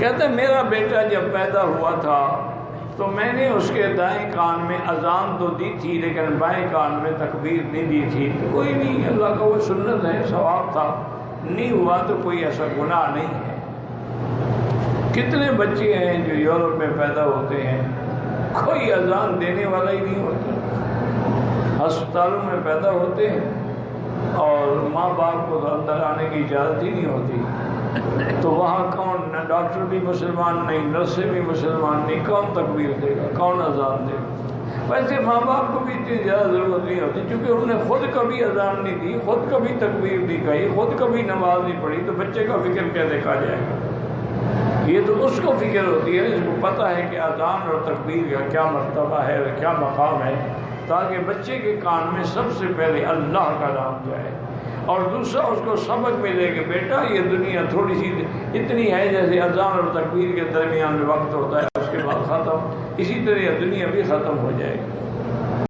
کہتے ہیں میرا بیٹا جب پیدا ہوا تھا تو میں نے اس کے دائیں کان میں اذان تو دی تھی لیکن بائیں کان میں تکبیر نہیں دی تھی۔ کوئی نہیں، اللہ کا وہ سنت ہے، ثواب تھا، نہیں ہوا تو کوئی ایسا گناہ نہیں ہے۔ کتنے بچے ہیں جو یورپ میں پیدا ہوتے ہیں، کوئی اذان دینے والا ہی نہیں ہوتا، ہسپتالوں میں پیدا ہوتے ہیں اور ماں باپ کو تو اندر آنے کی اجازت ہی نہیں ہوتی، تو وہاں کون، نہ ڈاکٹر بھی مسلمان نہیں، نرسیں بھی مسلمان نہیں، کون تکبیر دے گا، کون اذان دے گا؟ ویسے ماں باپ کو بھی اتنی زیادہ ضرورت نہیں ہوتی، کیونکہ انہوں نے خود کبھی اذان نہیں دی، خود کبھی تکبیر نہیں کہی، خود کبھی نماز نہیں پڑھی، تو بچے کا فکر کیا دیکھا جائے گا؟ یہ تو اس کو فکر ہوتی ہے جس کو پتہ ہے کہ اذان اور تکبیر کا کیا مرتبہ ہے اور کیا مقام ہے، تاکہ بچے کے کان میں سب سے پہلے اللہ کا نام جائے، اور دوسرا اس کو سبق ملے کہ بیٹا یہ دنیا تھوڑی سی اتنی ہے جیسے اذان اور تکبیر کے درمیان میں وقت ہوتا ہے، اس کے بعد ختم، اسی طرح یہ دنیا بھی ختم ہو جائے گی۔